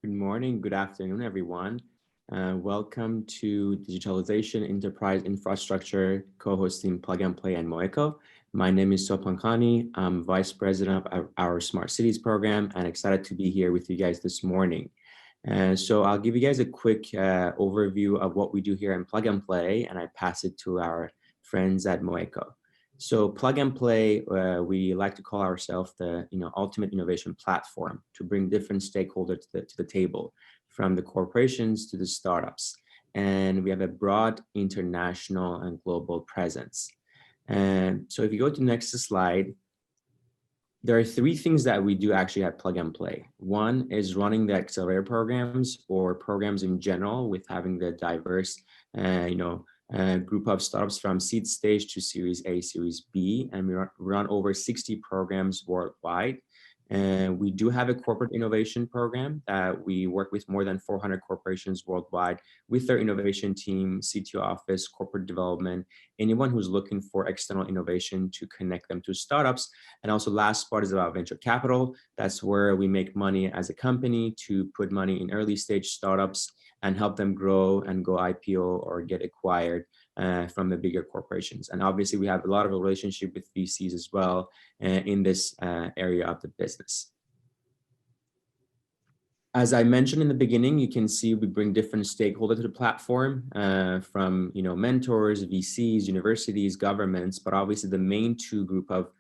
Good morning, good afternoon, everyone. Welcome to Digitalization Enterprise Infrastructure, co-hosting Plug and Play and Moeco. My name is Sopankani. I'm Vice President of our Smart Cities program and excited to be here with you guys this morning. So I'll give you guys a quick overview of what we do here in Plug and Play, and I pass it to our friends at Moeco. So Plug and Play, we like to call ourselves the ultimate innovation platform to bring different stakeholders to the table, from the corporations to the startups. And we have a broad international and global presence. And so if you go to the next slide, there are three things that we do actually at Plug and Play. One is running the accelerator programs or programs in general, with having the diverse, group of startups from seed stage to Series A, Series B, and we run over 60 programs worldwide. And we do have a corporate innovation program that we work with more than 400 corporations worldwide with their innovation team, CTO office, corporate development, anyone who's looking for external innovation to connect them to startups. And also last part is about venture capital. That's where we make money as a company to put money in early stage startups and help them grow and go IPO or get acquired from the bigger corporations. And obviously we have a lot of relationship with VCs as well in this area of the business. As I mentioned in the beginning, you can see we bring different stakeholders to the platform, from mentors, VCs, universities, governments, but obviously the main two group of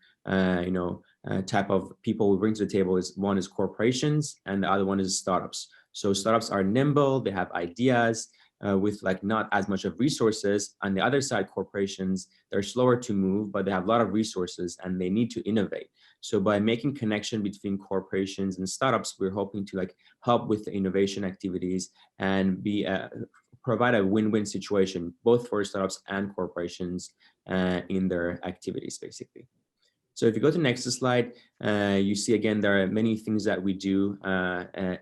type of people we bring to the table is one is corporations and the other one is startups. So startups are nimble, they have ideas with like not as much of resources. On the other side, corporations, they're slower to move, but they have a lot of resources and they need to innovate. So by making connection between corporations and startups, we're hoping to like help with the innovation activities and be provide a win-win situation, both for startups and corporations in their activities, basically. So if you go to the next slide, you see again, there are many things that we do.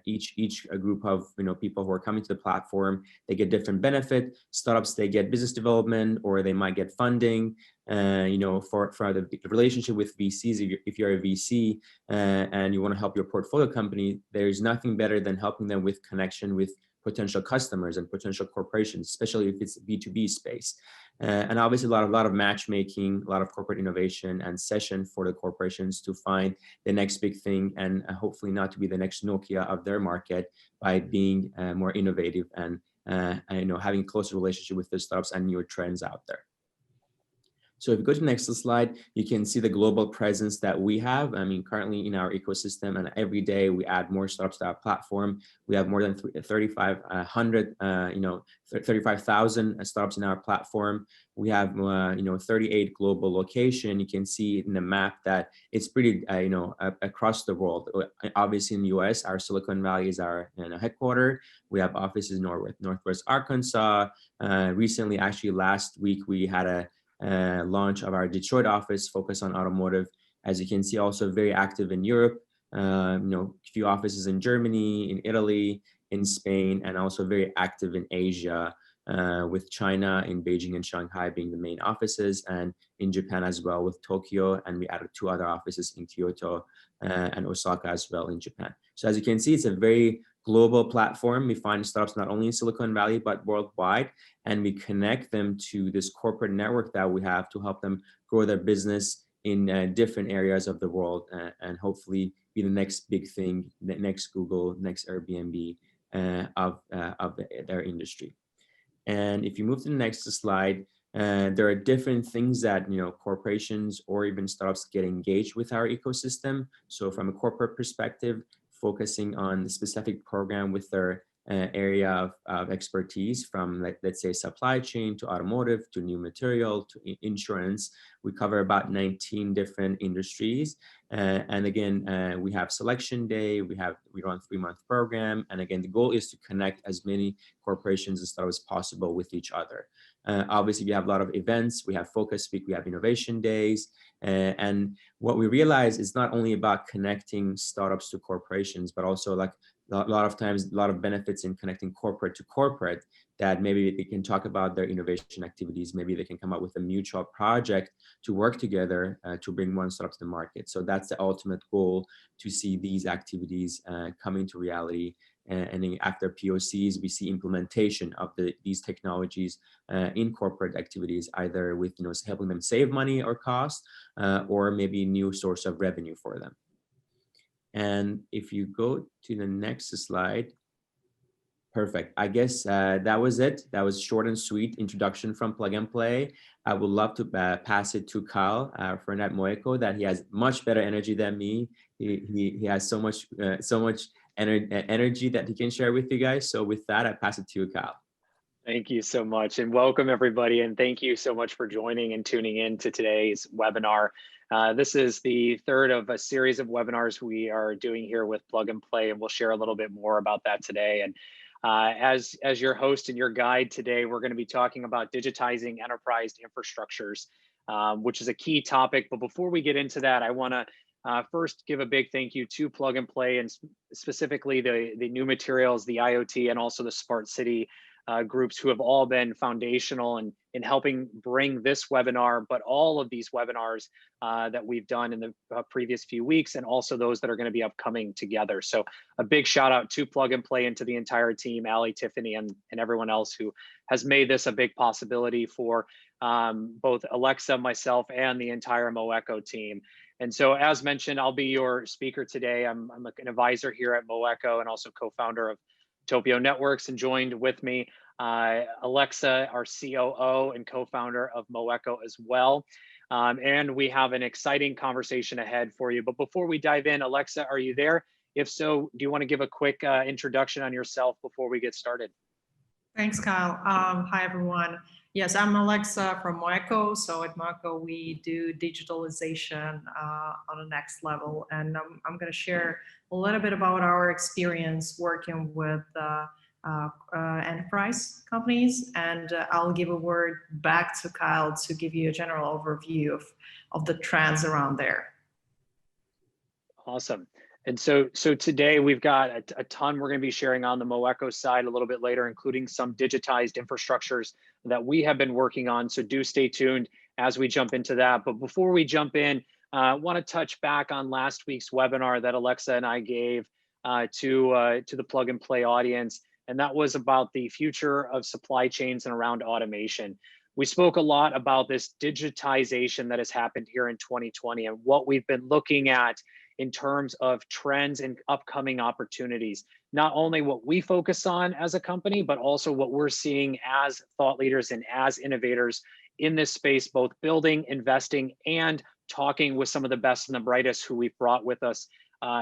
Each group of people who are coming to the platform, they get different benefit. Startups, they get business development, or they might get funding. For the relationship with VCs, if you're a VC and you want to help your portfolio company, there's nothing better than helping them with connection with potential customers and potential corporations, especially if it's B2B space. And obviously a lot of matchmaking, a lot of corporate innovation and session for the corporations to find the next big thing and hopefully not to be the next Nokia of their market by being more innovative and having a closer relationship with the startups and newer trends out there. So if you go to the next slide, you can see the global presence that we have. I mean, currently in our ecosystem, and every day we add more startups to our platform. We have more than 35,000 startups in our platform. We have 38 global locations. You can see in the map that it's pretty across the world. Obviously in the US, our Silicon Valley is our headquarters. We have offices in Northwest Arkansas. Recently, actually last week, we had a launch of our Detroit office focused on automotive. As you can see, also very active in Europe, a few offices in Germany, in Italy, in Spain, and also very active in Asia, with China in Beijing and Shanghai being the main offices, and in Japan as well with Tokyo, and we added 2 other offices in Kyoto and Osaka as well in Japan. So as you can see, it's a very global platform. We find startups not only in Silicon Valley, but worldwide, and we connect them to this corporate network that we have to help them grow their business in different areas of the world and hopefully be the next big thing, the next Google, next Airbnb of their industry. And if you move to the next slide, there are different things that corporations or even startups get engaged with our ecosystem. So from a corporate perspective, focusing on the specific program with their area of expertise, from let's say supply chain to automotive to new material to insurance. We cover about 19 different industries. And again, we have selection day, we run 3-month program. And again, the goal is to connect as many corporations and startups as possible with each other. Obviously, we have a lot of events. We have focus week, we have innovation days. And what we realize is not only about connecting startups to corporations, but also like a lot of times, a lot of benefits in connecting corporate to corporate, that maybe they can talk about their innovation activities. Maybe they can come up with a mutual project to work together to bring one startup to the market. So that's the ultimate goal, to see these activities coming to reality. And then after POCs, we see implementation of these technologies in corporate activities, either with helping them save money or cost, or maybe new source of revenue for them. And if you go to the next slide, perfect. I guess that was it. That was short and sweet introduction from Plug and Play. I would love to pass it to Kyle for at Moeco, that he has much better energy than me. He has so much energy that he can share with you guys. So with that, I pass it to you, Kyle. Thank you so much, and welcome everybody, and thank you so much for joining and tuning in to today's webinar. This is the third of a series of webinars we are doing here with Plug and Play, and we'll share a little bit more about that today. And as your host and your guide today, we're going to be talking about digitizing enterprise infrastructures, which is a key topic. But before we get into that, I want to first give a big thank you to Plug and Play, and specifically the new materials, the IoT, and also the Smart City groups, who have all been foundational in helping bring this webinar, but all of these webinars that we've done in the previous few weeks, and also those that are going to be upcoming together. So a big shout out to Plug and Play and to the entire team, Ali, Tiffany, and everyone else who has made this a big possibility for both Alexa, myself, and the entire Moeco team. And so, as mentioned, I'll be your speaker today. I'm an advisor here at Moeco and also co-founder of Topio Networks, and joined with me Alexa, our COO and co-founder of Moeco as well. And we have an exciting conversation ahead for you. But before we dive in, Alexa, are you there? If so, do you want to give a quick introduction on yourself before we get started? Thanks, Kyle. Hi, everyone. Yes, I'm Alexa from Moeco. So at Moeco, we do digitalization on the next level. And I'm going to share a little bit about our experience working with enterprise companies. And I'll give a word back to Kyle to give you a general overview of the trends around there. Awesome. And so today we've got a ton we're going to be sharing on the Moeco side a little bit later, including some digitized infrastructures that we have been working on. So do stay tuned as we jump into that. But before we jump in, I want to touch back on last week's webinar that Alexa and I gave to the Plug and Play audience. And that was about the future of supply chains and around automation. We spoke a lot about this digitization that has happened here in 2020 and what we've been looking at in terms of trends and upcoming opportunities. Not only what we focus on as a company, but also what we're seeing as thought leaders and as innovators in this space, both building, investing, and talking with some of the best and the brightest who we've brought with us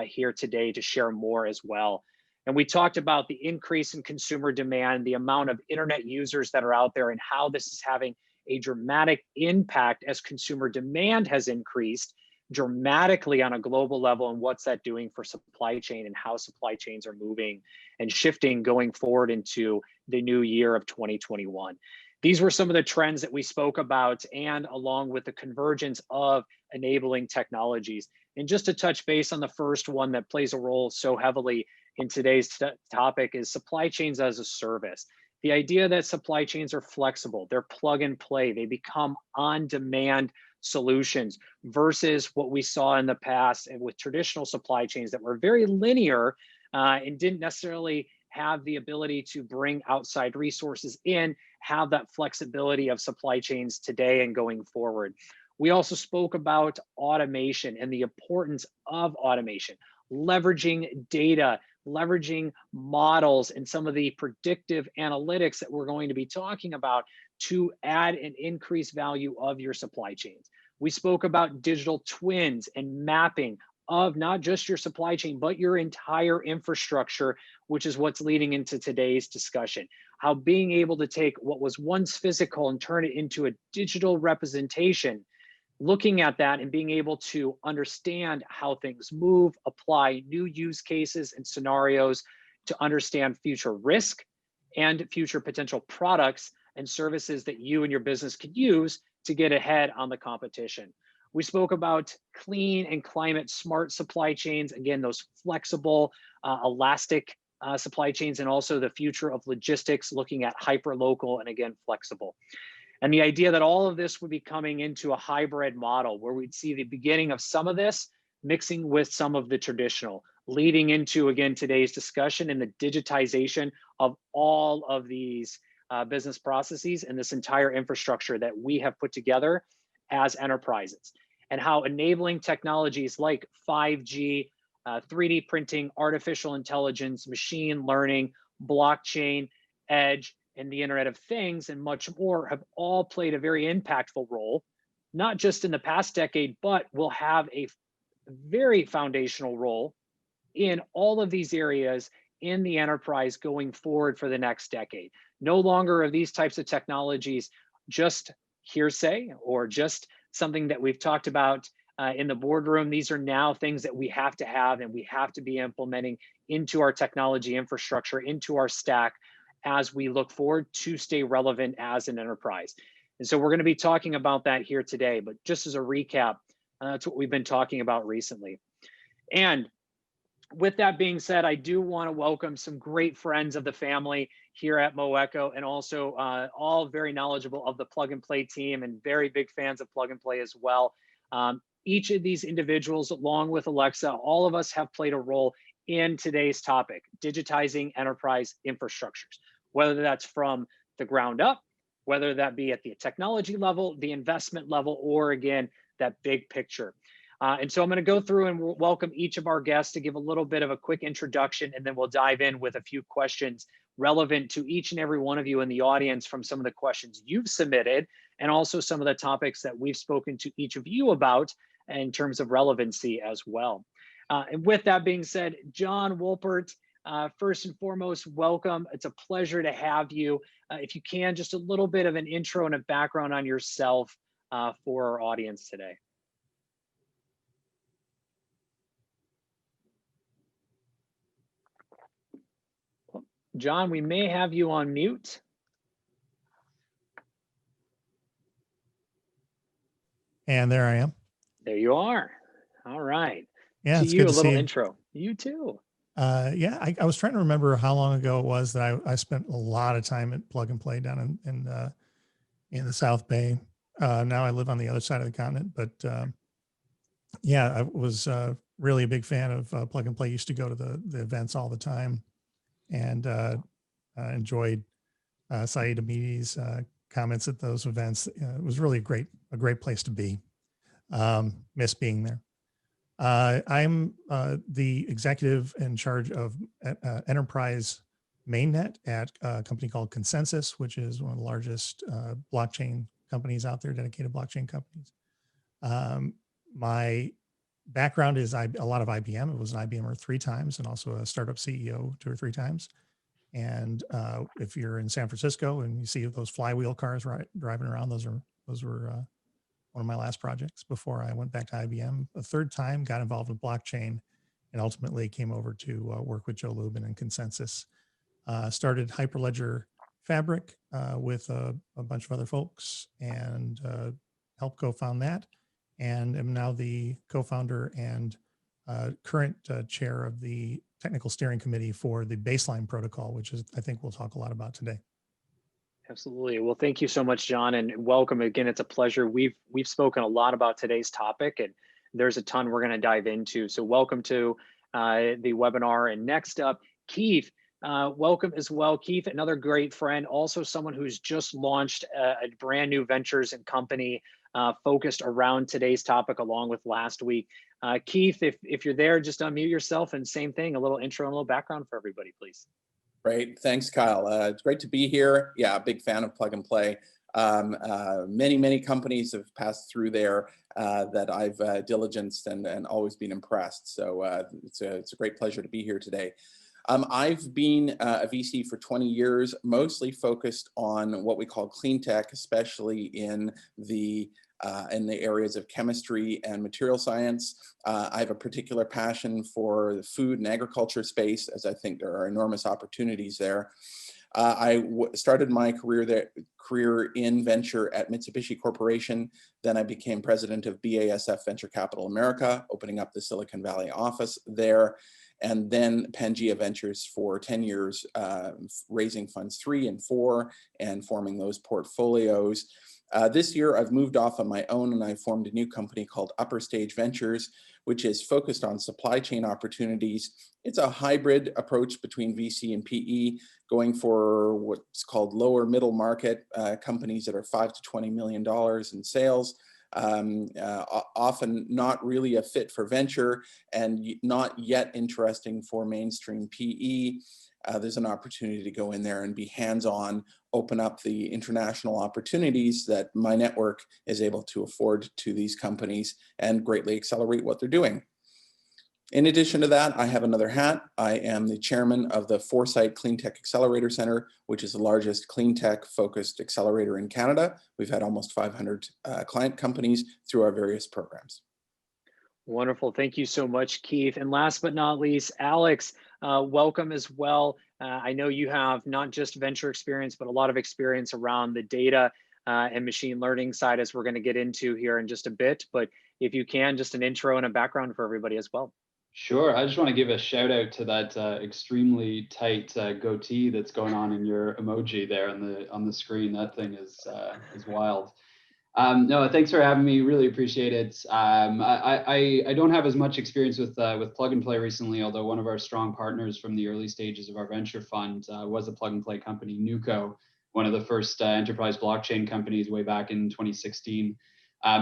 here today to share more as well. And we talked about the increase in consumer demand, the amount of internet users that are out there, and how this is having a dramatic impact as consumer demand has increased dramatically on a global level, and what's that doing for supply chain and how supply chains are moving and shifting going forward into the new year of 2021. These were some of the trends that we spoke about, and along with the convergence of enabling technologies. And just to touch base on the first one that plays a role so heavily in today's topic is supply chains as a service. The idea that supply chains are flexible, they're plug and play, they become on-demand solutions versus what we saw in the past and with traditional supply chains that were very linear and didn't necessarily have the ability to bring outside resources in, have that flexibility of supply chains today and going forward. We also spoke about automation and the importance of automation, leveraging data, leveraging models, and some of the predictive analytics that we're going to be talking about to add and increase value of your supply chains. We spoke about digital twins and mapping of not just your supply chain, but your entire infrastructure, which is what's leading into today's discussion. How being able to take what was once physical and turn it into a digital representation, looking at that and being able to understand how things move, apply new use cases and scenarios to understand future risk and future potential products and services that you and your business could use to get ahead on the competition. We spoke about clean and climate smart supply chains. Again, those flexible, elastic supply chains, and also the future of logistics, looking at hyper-local and again, flexible. And the idea that all of this would be coming into a hybrid model where we'd see the beginning of some of this mixing with some of the traditional, leading into, again, today's discussion and the digitization of all of these business processes and this entire infrastructure that we have put together as enterprises, and how enabling technologies like 5G, 3D printing, artificial intelligence, machine learning, blockchain, edge, and the Internet of Things, and much more have all played a very impactful role, not just in the past decade, but will have a very foundational role in all of these areas in the enterprise going forward for the next decade. No longer are these types of technologies just hearsay or just something that we've talked about in the boardroom. These are now things that we have to have and we have to be implementing into our technology infrastructure, into our stack, as we look forward to stay relevant as an enterprise. And so we're going to be talking about that here today, but just as a recap, that's what we've been talking about recently. And with that being said, I do want to welcome some great friends of the family here at Moeco, and also all very knowledgeable of the Plug and Play team and very big fans of Plug and Play as well. Each of these individuals, along with Alexa, all of us have played a role in today's topic, digitizing enterprise infrastructures, whether that's from the ground up, whether that be at the technology level, the investment level, or again, that big picture. And so I'm going to go through and welcome each of our guests to give a little bit of a quick introduction, and then we'll dive in with a few questions relevant to each and every one of you in the audience from some of the questions you've submitted, and also some of the topics that we've spoken to each of you about in terms of relevancy as well. And with that being said, John Wolpert, first and foremost, welcome. It's a pleasure to have you. If you can, just a little bit of an intro and a background on yourself for our audience today. John, we may have you on mute. And there I am. There you are. All right. Yeah, to it's you, good a to little see you. intro. You too. Yeah, I was trying to remember how long ago it was that I spent a lot of time at Plug and Play down in the South Bay. Now I live on the other side of the continent, but yeah, I was really a big fan of Plug and Play. Used to go to the events all the time, and enjoyed Saeed Amidi's comments at those events. It was really a great place to be. Miss being there. I'm the executive in charge of enterprise mainnet at a company called Consensus, which is one of the largest blockchain companies out there, dedicated blockchain companies. My background is a lot of IBM. It was an IBMer 3 times and also a startup CEO 2 or 3 times. And if you're in San Francisco and you see those flywheel cars driving around, those were one of my last projects before I went back to IBM. A 3rd time, got involved with blockchain, and ultimately came over to work with Joe Lubin and Consensus. Started Hyperledger Fabric with a bunch of other folks, and helped co-found that, and am now the co-founder and current chair of the technical steering committee for the baseline protocol, which is, I think we'll talk a lot about today. Absolutely. Well, thank you so much, John, and welcome again. It's a pleasure. We've spoken a lot about today's topic, and there's a ton we're going to dive into. So welcome to the webinar. And next up, Keith, welcome as well. Keith, another great friend, also someone who's just launched a brand new ventures and company focused around today's topic, along with last week. Keith, if you're there, just unmute yourself, and same thing, a little intro and a little background for everybody, please. Great, thanks, Kyle. It's great to be here. Yeah, big fan of Plug and Play. Many companies have passed through there that I've diligenced and always been impressed. So it's a great pleasure to be here today. I've been a VC for 20 years, mostly focused on what we call clean tech, especially in the areas of chemistry and material science. I have a particular passion for the food and agriculture space, as I think there are enormous opportunities there. started my career in venture at Mitsubishi Corporation. Then I became president of BASF Venture Capital America, opening up the Silicon Valley office there. And then Pangea Ventures for 10 years, raising funds 3 and 4 and forming those portfolios. This year, I've moved off on my own and I formed a new company called Upper Stage Ventures, which is focused on supply chain opportunities. It's a hybrid approach between VC and PE, going for what's called lower middle market companies that are $5 to $20 million in sales. Often not really a fit for venture and not yet interesting for mainstream PE. There's an opportunity to go in there and be hands-on, open up the international opportunities that my network is able to afford to these companies and greatly accelerate what they're doing. In addition to that, I have another hat. I am the chairman of the Foresight Clean Tech Accelerator Center, which is the largest clean tech focused accelerator in Canada. We've had almost 500 client companies through our various programs. Wonderful. Thank you so much, Keith. And last but not least, Alex, welcome as well. I know you have not just venture experience, but a lot of experience around the data and machine learning side, as we're going to get into here in just a bit. But if you can, just an intro and a background for everybody as well. Sure. I just want to give a shout out to that extremely tight goatee that's going on in your emoji there on the screen. That thing is wild. No, thanks for having me. Really appreciate it. I don't have as much experience with plug and play recently, although one of our strong partners from the early stages of our venture fund was a plug and play company, Moeco, one of the first enterprise blockchain companies way back in 2016.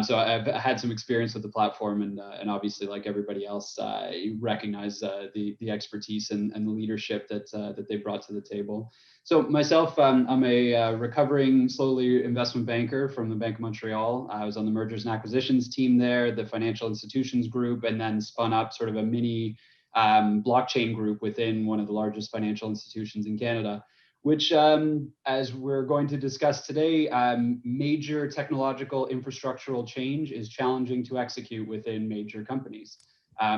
So I've had some experience with the platform, and obviously, like everybody else, you recognize the expertise and the leadership that they brought to the table. So myself, I'm a recovering slowly investment banker from the Bank of Montreal. I was on the mergers and acquisitions team there, the financial institutions group, and then spun up sort of a mini blockchain group within one of the largest financial institutions in Canada, which, as we're going to discuss today, major technological infrastructural change is challenging to execute within major companies.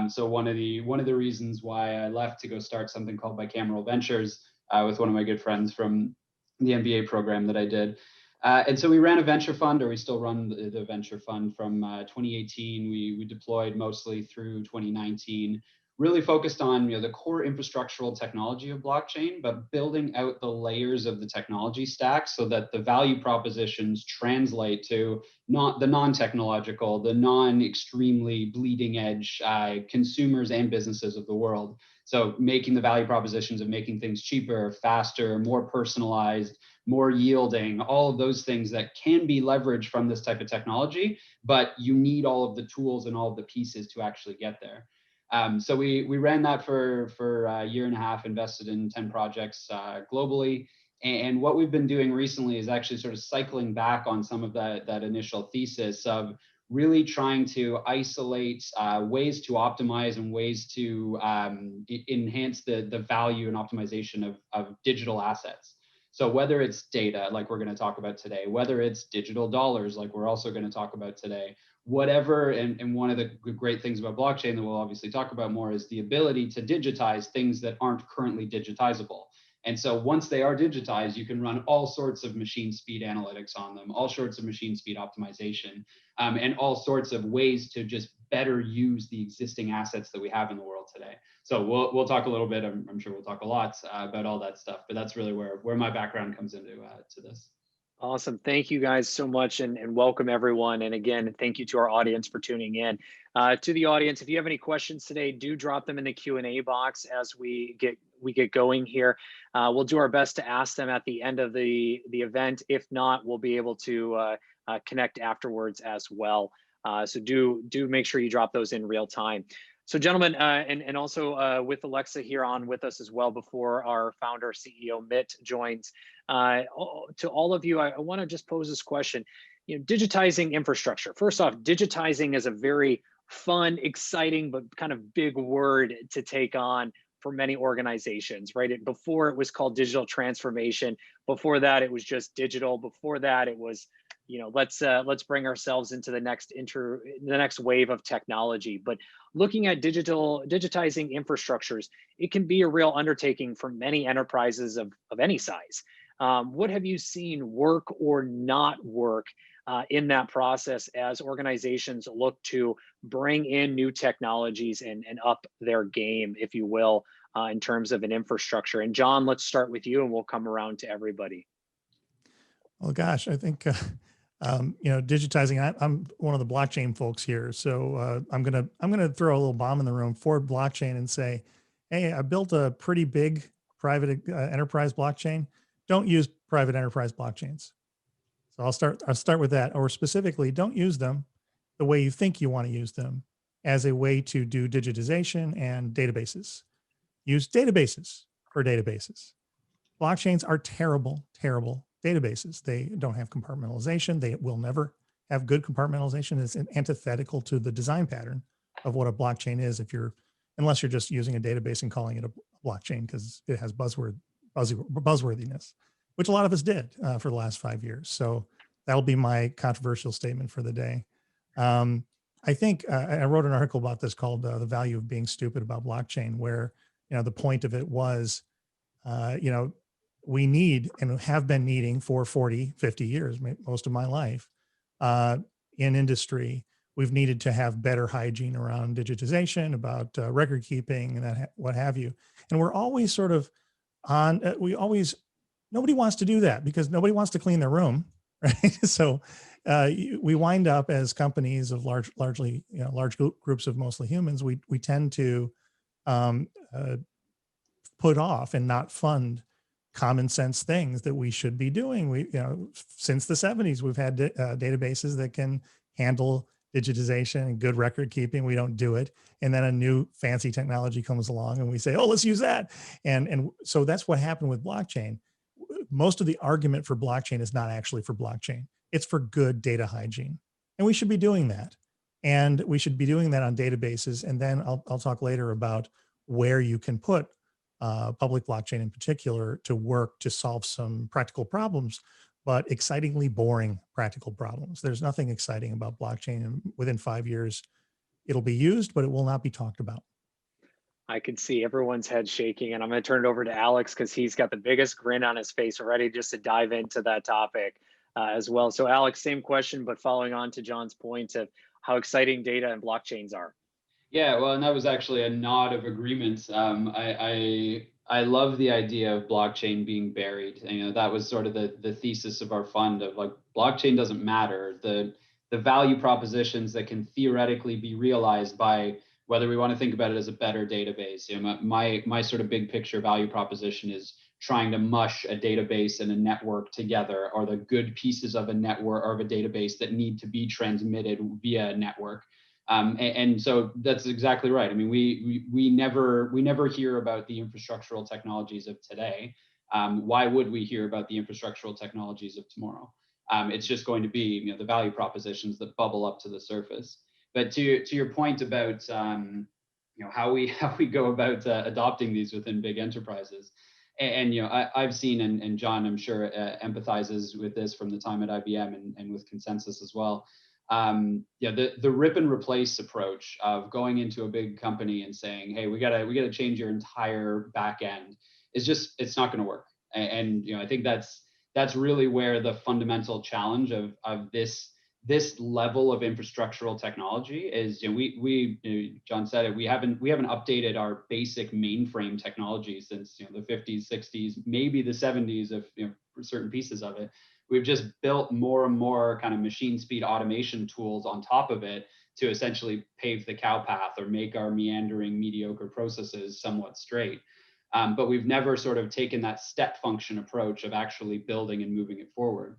So one of the reasons why I left to go start something called Bicameral Ventures with one of my good friends from the MBA program that I did. And so we ran a venture fund, or we still run the venture fund from 2018. We deployed mostly through 2019. Really focused on the core infrastructural technology of blockchain, but building out the layers of the technology stack so that the value propositions translate to not the non-technological, the non-extremely bleeding edge consumers and businesses of the world. So making the value propositions of making things cheaper, faster, more personalized, more yielding, all of those things that can be leveraged from this type of technology, but you need all of the tools and all of the pieces to actually get there. So we ran that for a year and a half, invested in 10 projects globally. And what we've been doing recently is actually sort of cycling back on some of that initial thesis of really trying to isolate ways to optimize and ways to enhance the value and optimization of digital assets. So whether it's data, like we're going to talk about today, whether it's digital dollars, like we're also going to talk about today, whatever, and one of the great things about blockchain that we'll obviously talk about more is the ability to digitize things that aren't currently digitizable. And so once they are digitized, you can run all sorts of machine speed analytics on them, all sorts of machine speed optimization, and all sorts of ways to just better use the existing assets that we have in the world today. So we'll talk a little bit, I'm sure we'll talk a lot about all that stuff, but that's really where my background comes into to this. Awesome. Thank you guys so much, and welcome everyone. And again, thank you to our audience for tuning in. To the audience, if you have any questions today, do drop them in the Q&A box as we get going here. We'll do our best to ask them at the end of the event. If not, we'll be able to connect afterwards as well. So do make sure you drop those in real time. So gentlemen, and also with Alexa here on with us as well before our founder, CEO, Mitt, joins. To all of you, I want to just pose this question. Digitizing infrastructure. First off, digitizing is a very fun, exciting, but kind of big word to take on for many organizations, right? Before it was called digital transformation. Before that, it was just digital. Before that, it was let's bring ourselves into the next wave of technology. But looking at digitizing infrastructures, it can be a real undertaking for many enterprises of any size. What have you seen work or not work in that process as organizations look to bring in new technologies and up their game, if you will, in terms of an infrastructure? And John, let's start with you and we'll come around to everybody. Well, gosh, I think, digitizing, I'm one of the blockchain folks here. So I'm going to throw a little bomb in the room for blockchain and say, hey, I built a pretty big private enterprise blockchain. Don't use private enterprise blockchains. So I'll start with that, or specifically, don't use them the way you think you want to use them as a way to do digitization and databases. Use databases for databases. Blockchains are terrible, terrible databases. They don't have compartmentalization. They will never have good compartmentalization. It's antithetical to the design pattern of what a blockchain is, unless you're just using a database and calling it a blockchain because it has buzzworthiness, which a lot of us did for the last 5 years. So that'll be my controversial statement for the day. I think I wrote an article about this called The Value of Being Stupid About Blockchain, where the point of it was, we need and have been needing for 40, 50 years, most of my life in industry, we've needed to have better hygiene around digitization, about record keeping and what have you. And we're always sort of nobody wants to do that because nobody wants to clean their room, right? So we wind up as companies of large groups of mostly humans, we tend to put off and not fund common sense things that we should be doing. Since the 70s, we've had databases that can handle digitization and good record keeping. We don't do it. And then a new fancy technology comes along and we say, oh, let's use that. And so that's what happened with blockchain. Most of the argument for blockchain is not actually for blockchain. It's for good data hygiene. And we should be doing that. And we should be doing that on databases. And then I'll talk later about where you can put public blockchain in particular to work to solve some practical problems, but excitingly boring practical problems. There's nothing exciting about blockchain, and within 5 years, it'll be used, but it will not be talked about. I can see everyone's head shaking, and I'm going to turn it over to Alex because he's got the biggest grin on his face already just to dive into that topic as well. So Alex, same question, but following on to John's point of how exciting data and blockchains are. Yeah, well, and that was actually a nod of agreement. I love the idea of blockchain being buried. That was sort of the thesis of our fund of like, blockchain doesn't matter. The value propositions that can theoretically be realized by whether we want to think about it as a better database. My sort of big picture value proposition is trying to mush a database and a network together, or the good pieces of a network or of a database that need to be transmitted via a network. And so that's exactly right. I mean, we never hear about the infrastructural technologies of today. Why would we hear about the infrastructural technologies of tomorrow? It's just going to be the value propositions that bubble up to the surface. But to your point about how we go about adopting these within big enterprises, and I've seen, and John, I'm sure empathizes with this from the time at IBM and with Consensus as well. The rip and replace approach of going into a big company and saying, hey, we gotta change your entire back end it's not going to work. And I think that's really where the fundamental challenge of this level of infrastructural technology is. John said it, we haven't updated our basic mainframe technology since the 50s, 60s, maybe the 70s of certain pieces of it. We've just built more and more kind of machine speed automation tools on top of it to essentially pave the cow path or make our meandering, mediocre processes somewhat straight. But we've never sort of taken that step function approach of actually building and moving it forward.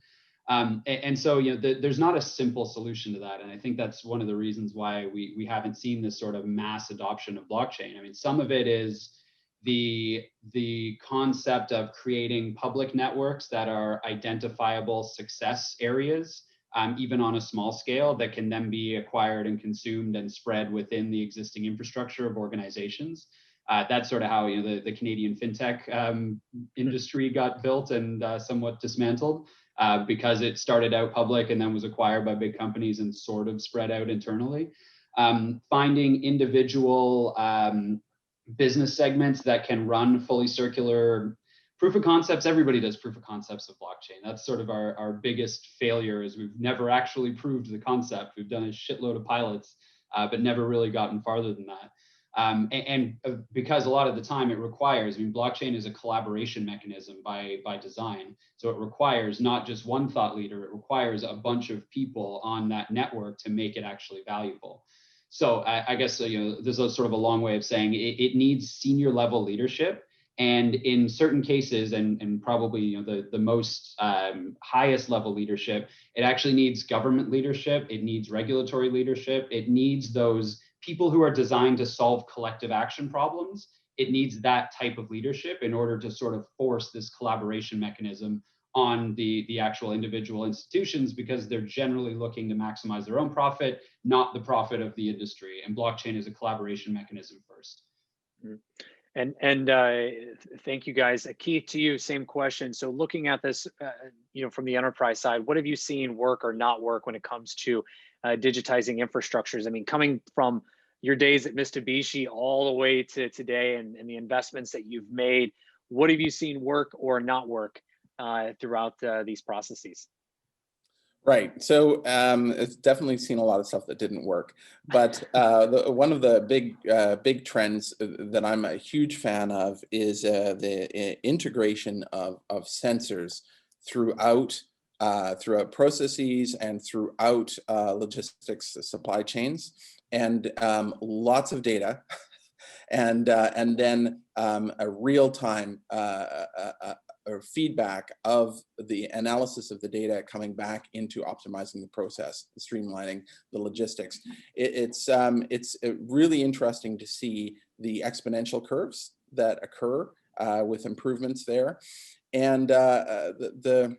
And so there's not a simple solution to that. And I think that's one of the reasons why we haven't seen this sort of mass adoption of blockchain. I mean, some of it is the concept of creating public networks that are identifiable success areas, even on a small scale, that can then be acquired and consumed and spread within the existing infrastructure of organizations. That's sort of how the Canadian fintech industry got built and somewhat dismantled. because it started out public and then was acquired by big companies and sort of spread out internally. Finding individual business segments that can run fully circular proof of concepts. Everybody does proof of concepts of blockchain. That's sort of our biggest failure, is we've never actually proved the concept. We've done a shitload of pilots, but never really gotten farther than that. Because a lot of the time it requires, blockchain is a collaboration mechanism by design. So it requires not just one thought leader, it requires a bunch of people on that network to make it actually valuable. So I guess, this is sort of a long way of saying it needs senior level leadership. And in certain cases, and probably the most highest level leadership, it actually needs government leadership, it needs regulatory leadership, it needs those people who are designed to solve collective action problems. It needs that type of leadership in order to sort of force this collaboration mechanism on the actual individual institutions, because they're generally looking to maximize their own profit, not the profit of the industry. And blockchain is a collaboration mechanism first. And thank you guys. Keith, to you, same question. So looking at this, from the enterprise side, what have you seen work or not work when it comes to digitizing infrastructures? I mean, coming from your days at Mitsubishi all the way to today, and the investments that you've made, what have you seen work or not work throughout these processes? Right. So it's definitely seen a lot of stuff that didn't work. But one of the big trends that I'm a huge fan of is the integration of sensors throughout processes and throughout logistics supply chains, and lots of data, and then a real-time or feedback of the analysis of the data coming back into optimizing the process, streamlining the logistics. It's really interesting to see the exponential curves that occur with improvements there. And the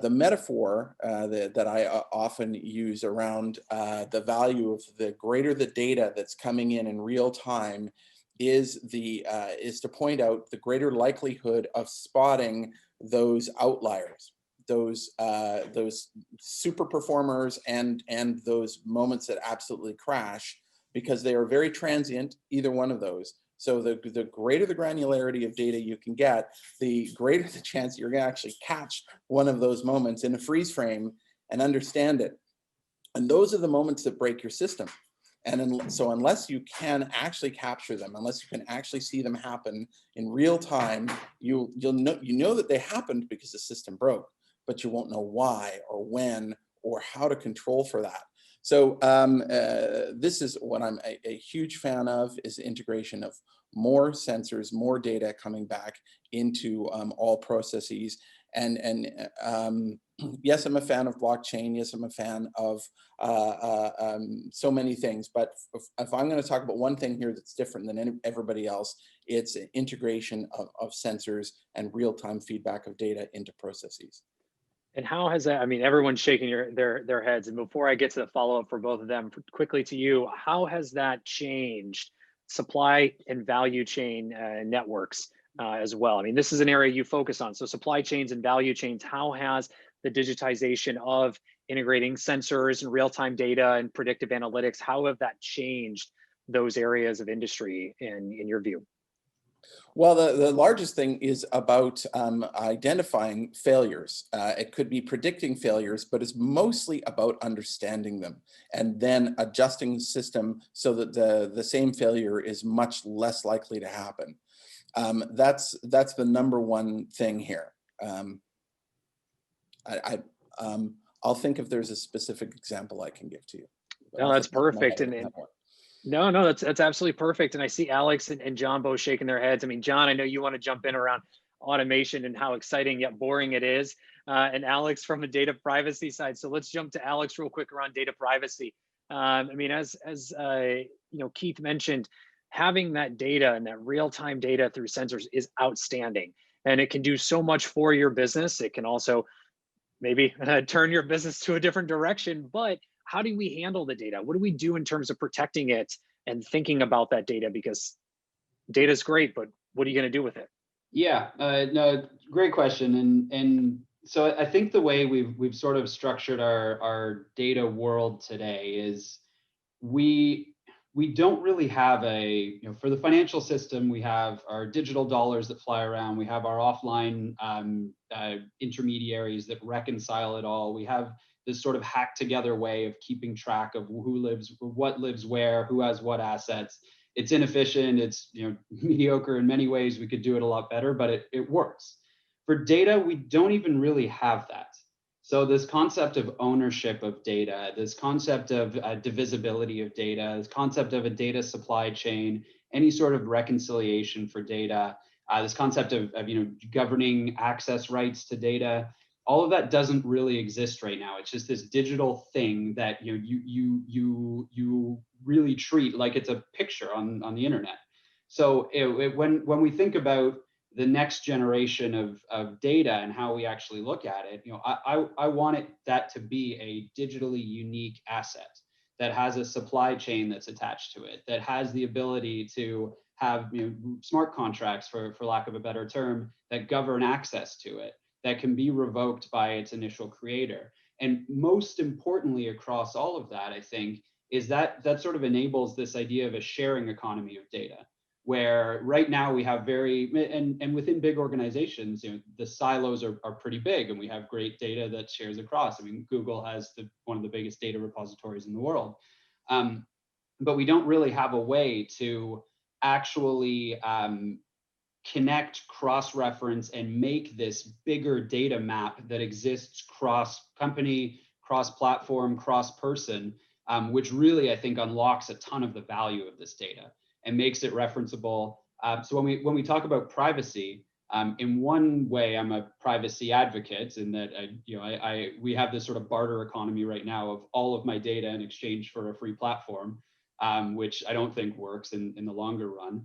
metaphor that I often use around the value of the greater the data that's coming in real time is to point out the greater likelihood of spotting those outliers, those super performers, and those moments that absolutely crash, because they are very transient, either one of those. So the greater the granularity of data you can get, the greater the chance you're going to actually catch one of those moments in a freeze frame and understand it. And those are the moments that break your system. And so unless you can actually capture them, unless you can actually see them happen in real time, you know that they happened because the system broke, but you won't know why or when or how to control for that. So this is what I'm a huge fan of, is the integration of more sensors, more data coming back into all processes. And yes, I'm a fan of blockchain. Yes, I'm a fan of so many things. But if I'm going to talk about one thing here that's different than everybody else, it's integration of sensors and real-time feedback of data into processes. And how has that, everyone's shaking their heads. And before I get to the follow-up for both of them, quickly to you, how has that changed supply and value chain networks as well? This is an area you focus on. So supply chains and value chains, how has the digitization of integrating sensors and real-time data and predictive analytics, how have that changed those areas of industry in your view? Well, the largest thing is about identifying failures. It could be predicting failures, but it's mostly about understanding them and then adjusting the system so that the same failure is much less likely to happen. That's the number one thing here. I'll think if there's a specific example I can give to you. No, that's perfect. No, that's absolutely perfect. And I see Alex and John both shaking their heads. John, I know you want to jump in around automation and how exciting yet boring it is. And Alex from the data privacy side. So let's jump to Alex real quick around data privacy. As Keith mentioned, having that data and that real-time data through sensors is outstanding. And it can do so much for your business. It can also maybe turn your business to a different direction, but how do we handle the data? What do we do in terms of protecting it and thinking about that data? Because data is great, but what are you going to do with it? Yeah, no, great question. And So I think the way we've sort of structured our data world today is we don't really have for the financial system, we have our digital dollars that fly around. We have our offline intermediaries that reconcile it all. We have this sort of hacked together way of keeping track of what lives where, who has what assets. It's inefficient. It's mediocre in many ways. We could do it a lot better, but it works. For data, we don't even really have that. So this concept of ownership of data, this concept of divisibility of data, this concept of a data supply chain, any sort of reconciliation for data, this concept of governing access rights to data, all of that doesn't really exist right now. It's just this digital thing that you really treat like it's a picture on the internet. So when we think about the next generation of data and how we actually look at it, I want that to be a digitally unique asset that has a supply chain that's attached to it, that has the ability to have smart contracts, for lack of a better term, that govern access to it, that can be revoked by its initial creator. And most importantly, across all of that, I think, is that sort of enables this idea of a sharing economy of data, where right now we have and within big organizations, the silos are pretty big, and we have great data that shares across. I mean, Google has one of the biggest data repositories in the world. But we don't really have a way to actually connect, cross-reference, and make this bigger data map that exists cross-company, cross-platform, cross-person, which really, I think, unlocks a ton of the value of this data and makes it referenceable. So when we talk about privacy, in one way, I'm a privacy advocate in that we have this sort of barter economy right now of all of my data in exchange for a free platform, which I don't think works in the longer run.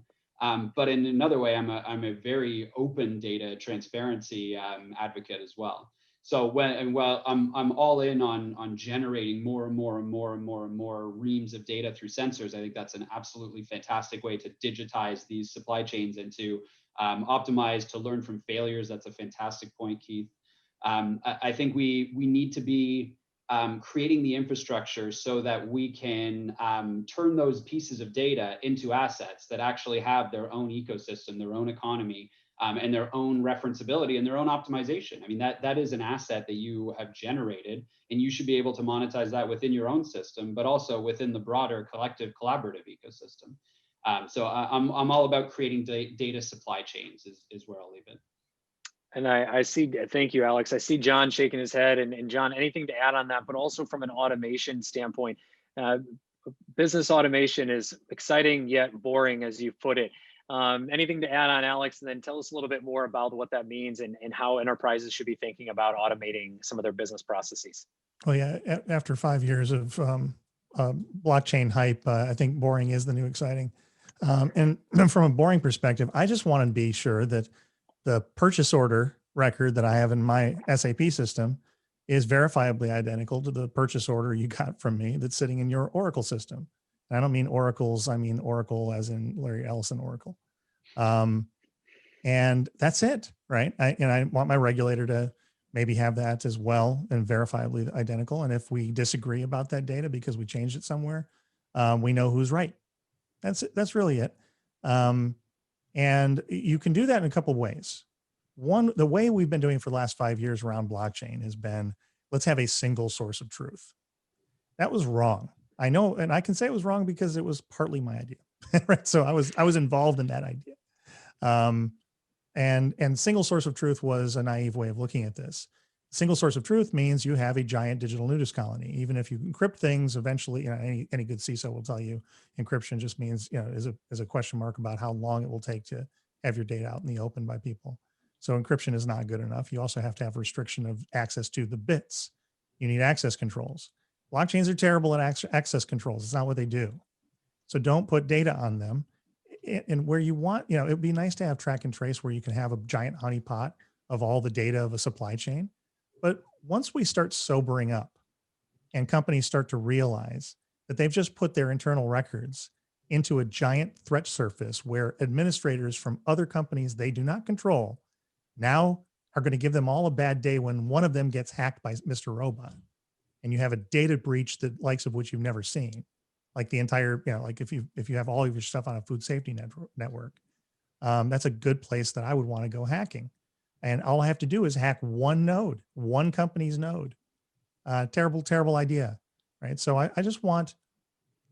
But in another way, I'm a very open data transparency advocate as well. So I'm all in on generating more and more reams of data through sensors. I think that's an absolutely fantastic way to digitize these supply chains and to optimize, to learn from failures. That's a fantastic point, Keith. I think we need to be creating the infrastructure so that we can turn those pieces of data into assets that actually have their own ecosystem, their own economy, and their own referenceability and their own optimization. I mean, that is an asset that you have generated, and you should be able to monetize that within your own system, but also within the broader collective collaborative ecosystem. So I'm all about creating data supply chains is where I'll leave it. And I see, thank you, Alex. I see John shaking his head, and John, anything to add on that, but also from an automation standpoint, business automation is exciting yet boring, as you put it. Anything to add on, Alex? And then tell us a little bit more about what that means and how enterprises should be thinking about automating some of their business processes. Well, yeah, after 5 years of blockchain hype, I think boring is the new exciting. And from a boring perspective, I just want to be sure that the purchase order record that I have in my SAP system is verifiably identical to the purchase order you got from me that's sitting in your Oracle system. And I don't mean oracles, I mean Oracle as in Larry Ellison Oracle. And that's it, right? I want my regulator to maybe have that as well and verifiably identical. And if we disagree about that data because we changed it somewhere, we know who's right. That's really it. And you can do that in a couple of ways. One, the way we've been doing it for the last 5 years around blockchain has been, let's have a single source of truth. That was wrong. I know, and I can say it was wrong because it was partly my idea, right? So I was involved in that idea. And single source of truth was a naive way of looking at this. Single source of truth means you have a giant digital nudist colony. Even if you encrypt things, eventually, any good CISO will tell you encryption just means, is a question mark about how long it will take to have your data out in the open by people. So encryption is not good enough. You also have to have restriction of access to the bits. You need access controls. Blockchains are terrible at access controls. It's not what they do. So don't put data on them. And where you want, it would be nice to have track and trace where you can have a giant honeypot of all the data of a supply chain. But once we start sobering up and companies start to realize that they've just put their internal records into a giant threat surface where administrators from other companies they do not control now are going to give them all a bad day when one of them gets hacked by Mr. Robot, and you have a data breach that likes of which you've never seen, like the entire, like if you have all of your stuff on a food safety network, that's a good place that I would want to go hacking. And all I have to do is hack one node, one company's node. Terrible idea, right? So I just want,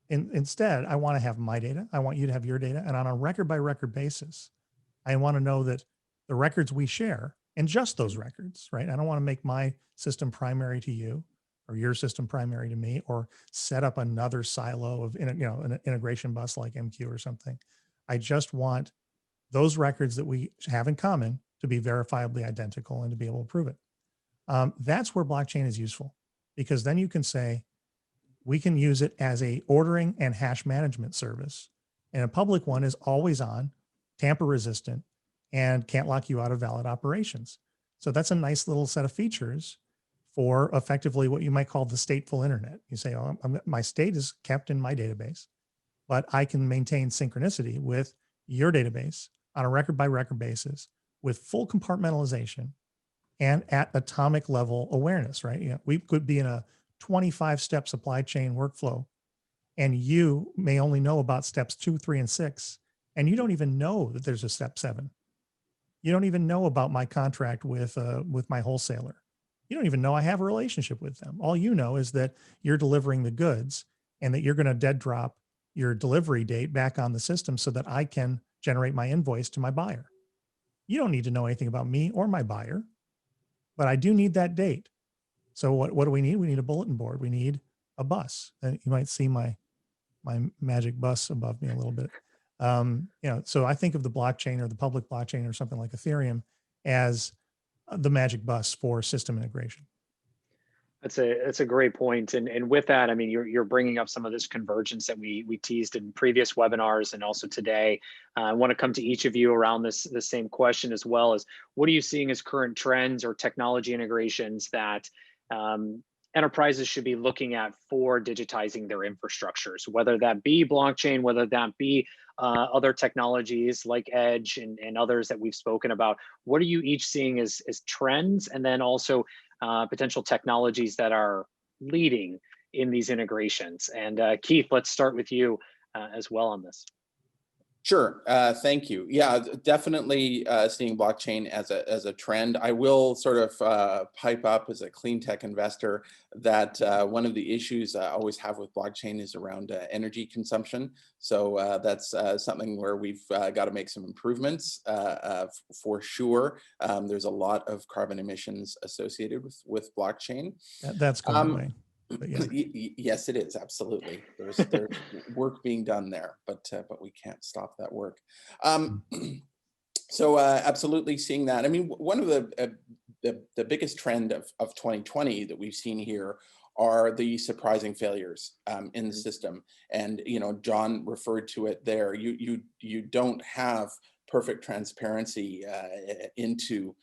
instead, I want to have my data. I want you to have your data. And on a record by record basis, I want to know that the records we share, and just those records, right? I don't want to make my system primary to you or your system primary to me, or set up another silo of, an integration bus like MQ or something. I just want those records that we have in common to be verifiably identical and to be able to prove it. That's where blockchain is useful, because then you can say, we can use it as a ordering and hash management service. And a public one is always on, tamper resistant, and can't lock you out of valid operations. So that's a nice little set of features for effectively what you might call the stateful internet. You say, oh, my state is kept in my database, but I can maintain synchronicity with your database on a record by record basis with full compartmentalization and at atomic level awareness, right? We could be in a 25-step supply chain workflow, and you may only know about steps 2, 3, and 6, and you don't even know that there's a step 7. You don't even know about my contract with my wholesaler. You don't even know I have a relationship with them. All you know is that you're delivering the goods and that you're going to dead drop your delivery date back on the system so that I can generate my invoice to my buyer. You don't need to know anything about me or my buyer, but I do need that date. So what do we need? We need a bulletin board. We need a bus. And you might see my magic bus above me a little bit. So I think of the blockchain or the public blockchain or something like Ethereum as the magic bus for system integration. That's a great point. And with that, I mean, you're bringing up some of this convergence that we teased in previous webinars and also today. I want to come to each of you around the same question, as well as what are you seeing as current trends or technology integrations that enterprises should be looking at for digitizing their infrastructures, whether that be blockchain, whether that be other technologies like Edge and others that we've spoken about. What are you each seeing as trends, and then also potential technologies that are leading in these integrations? And Keith, let's start with you as well on this. Sure. Thank you. Yeah, definitely seeing blockchain as a trend. I will sort of pipe up as a clean tech investor that one of the issues I always have with blockchain is around energy consumption. So that's something where we've got to make some improvements for sure. There's a lot of carbon emissions associated with blockchain. That's going away. Yeah. Yes, it is. Absolutely. There's work being done there, but we can't stop that work. So absolutely seeing that. I mean, one of the biggest trend of 2020 that we've seen here are the surprising failures in the system. And, John referred to it there. You don't have perfect transparency into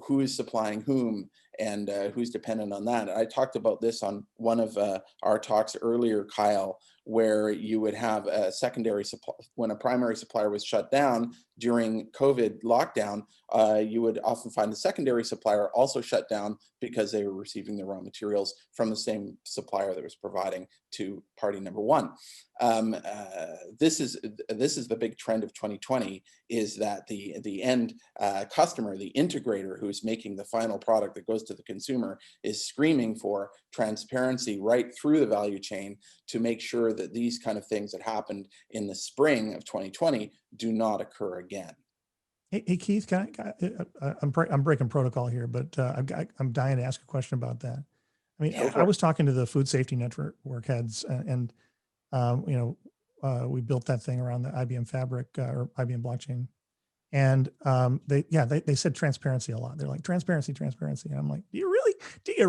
who is supplying whom and who's dependent on that. I talked about this on one of our talks earlier, Kyle, where you would have a secondary supply. When a primary supplier was shut down during COVID lockdown, you would often find the secondary supplier also shut down because they were receiving the raw materials from the same supplier that was providing to party number one. This is the big trend of 2020, is that the end customer, the integrator who's making the final product that goes to the consumer, is screaming for transparency right through the value chain to make sure that these kind of things that happened in the spring of 2020 do not occur again. Hey Keith, I'm breaking protocol here, but I'm dying to ask a question about that. I mean, I was talking to the food safety network heads, and we built that thing around the IBM Fabric or IBM blockchain, and they said transparency a lot. They're like, transparency. And I'm like, do you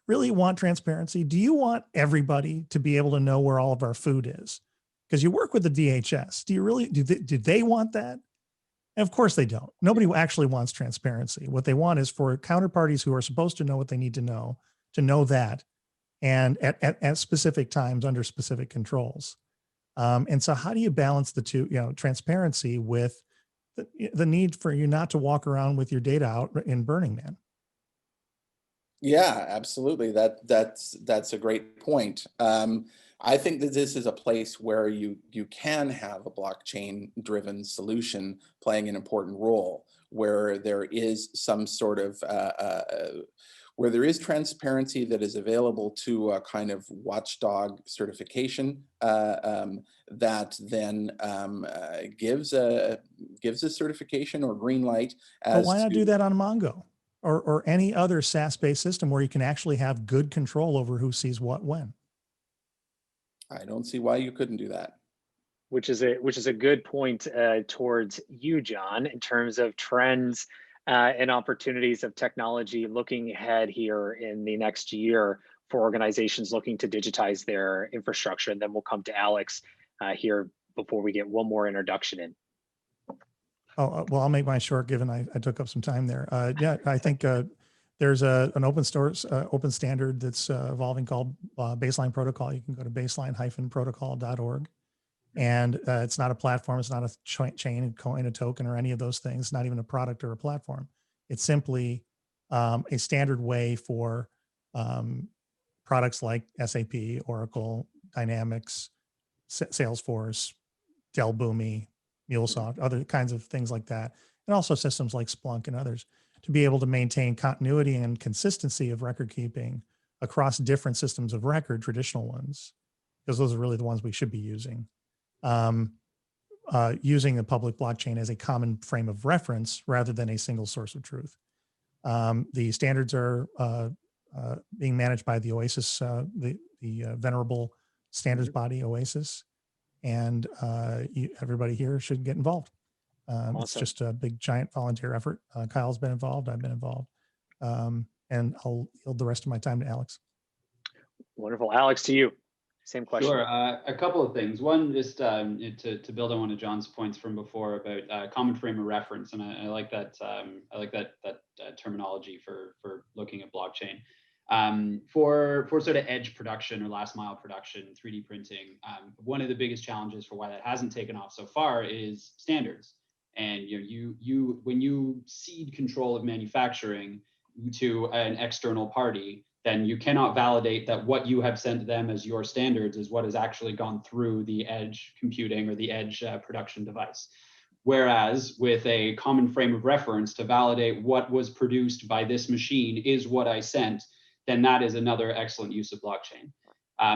really want transparency? Do you want everybody to be able to know where all of our food is? Because you work with the DHS. Do they want that? And of course they don't. Nobody actually wants transparency. What they want is for counterparties who are supposed to know what they need to know that, and at specific times under specific controls. And so how do you balance the two, transparency with the need for you not to walk around with your data out in Burning Man. Yeah, absolutely. That's a great point. I think that this is a place where you can have a blockchain-driven solution playing an important role, where there is some sort of where there is transparency that is available to a kind of watchdog certification that then gives a certification or green light. But why not do that on Mongo or any other SaaS-based system where you can actually have good control over who sees what when? I don't see why you couldn't do that. Which is a good point towards you, John, in terms of trends and opportunities of technology looking ahead here in the next year for organizations looking to digitize their infrastructure. And then we'll come to Alex here before we get one more introduction in. Oh, well, I'll make mine short given I took up some time there. Yeah, I think there's an open source, open standard that's evolving called Baseline Protocol. You can go to baseline-protocol.org. And it's not a platform. It's not a chain, a coin, a token, or any of those things. Not even a product or a platform. It's simply a standard way for products like SAP, Oracle, Dynamics, Salesforce, Dell Boomi, MuleSoft, other kinds of things like that, and also systems like Splunk and others, to be able to maintain continuity and consistency of record keeping across different systems of record, traditional ones, because those are really the ones we should be using. Using the public blockchain as a common frame of reference rather than a single source of truth. The standards are being managed by the OASIS, the venerable standards body OASIS, and everybody here should get involved. Awesome. It's just a big, giant volunteer effort. Kyle's been involved. I've been involved. And I'll yield the rest of my time to Alex. Wonderful. Alex, to you. Same question. Sure. A couple of things. One, just to build on one of John's points from before about common frame of reference, and I like that. I like that terminology for looking at blockchain. For sort of edge production or last mile production, 3D printing, one of the biggest challenges for why that hasn't taken off so far is standards. And you when you cede control of manufacturing to an external party, then you cannot validate that what you have sent them as your standards is what has actually gone through the edge computing or the edge production device. Whereas with a common frame of reference to validate what was produced by this machine is what I sent, then that is another excellent use of blockchain.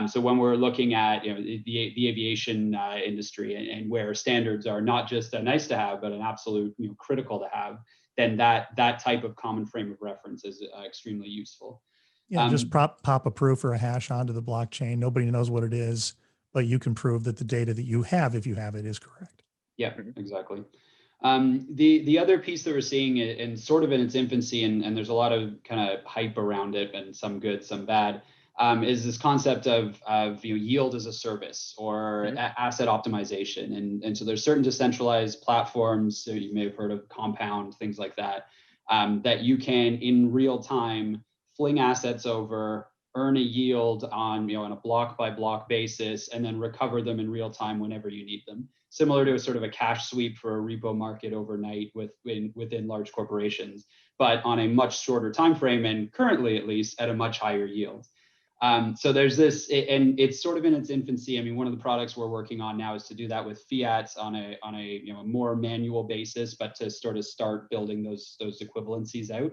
So when we're looking at the aviation industry and where standards are not just a nice to have, but an absolute critical to have, then that type of common frame of reference is extremely useful. Yeah, just pop a proof or a hash onto the blockchain. Nobody knows what it is, but you can prove that the data that you have, if you have it, is correct. Yeah, exactly. The other piece that we're seeing, and sort of in its infancy, and there's a lot of kind of hype around it, and some good, some bad, is this concept of yield as a service or asset optimization. And so there's certain decentralized platforms, so you may have heard of Compound, things like that, that you can in real time fling assets over, earn a yield on on a block by block basis, and then recover them in real time whenever you need them. Similar to a sort of a cash sweep for a repo market overnight within large corporations, but on a much shorter time frame, and currently at least at a much higher yield. So there's this, and it's sort of in its infancy. I mean, one of the products we're working on now is to do that with fiats on a more manual basis, but to sort of start building those equivalencies out.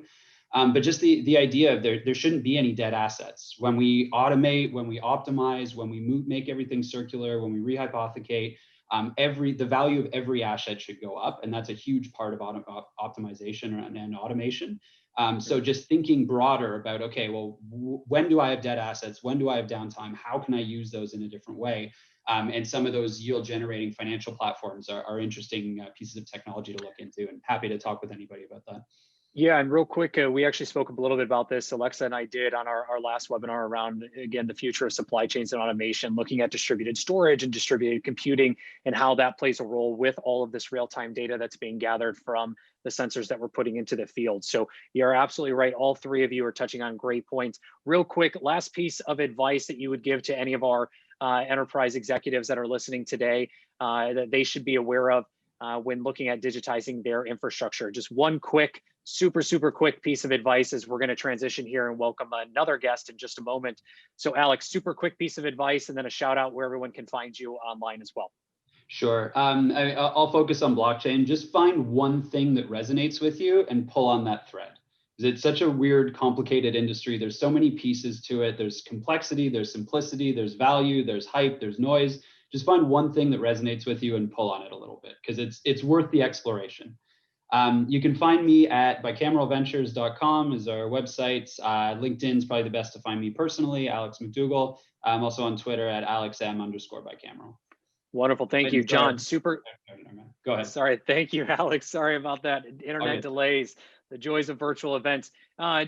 But just the idea of there shouldn't be any dead assets. When we automate, when we optimize, when we make everything circular, when we rehypothecate, the value of every asset should go up. And that's a huge part of optimization and automation. So just thinking broader about, okay, well, when do I have dead assets? When do I have downtime? How can I use those in a different way? And some of those yield generating financial platforms are interesting pieces of technology to look into, and happy to talk with anybody about that. Yeah, and real quick, we actually spoke a little bit about this. Alexa and I did on our last webinar around, again, the future of supply chains and automation, looking at distributed storage and distributed computing and how that plays a role with all of this real-time data that's being gathered from the sensors that we're putting into the field. So you're absolutely right. All three of you are touching on great points. Real quick, last piece of advice that you would give to any of our enterprise executives that are listening today that they should be aware of. when looking at digitizing their infrastructure. Just one quick, super quick piece of advice as we're going to transition here and welcome another guest in just a moment. So Alex, super quick piece of advice and then a shout out where everyone can find you online as well. Sure. I'll focus on blockchain. Just find one thing that resonates with you and pull on that thread. Because it's such a weird, complicated industry. There's so many pieces to it. There's complexity, there's simplicity, there's value, there's hype, there's noise. Just find one thing that resonates with you and pull on it a little bit, because it's worth the exploration. You can find me at bicameralventures.com is our website. LinkedIn's probably the best to find me personally, Alex McDougall. I'm also on Twitter at alexm_bicameral. Wonderful. Thank you, John. Super. Go ahead. Sorry. Thank you, Alex. Sorry about that. Internet delays, the joys of virtual events.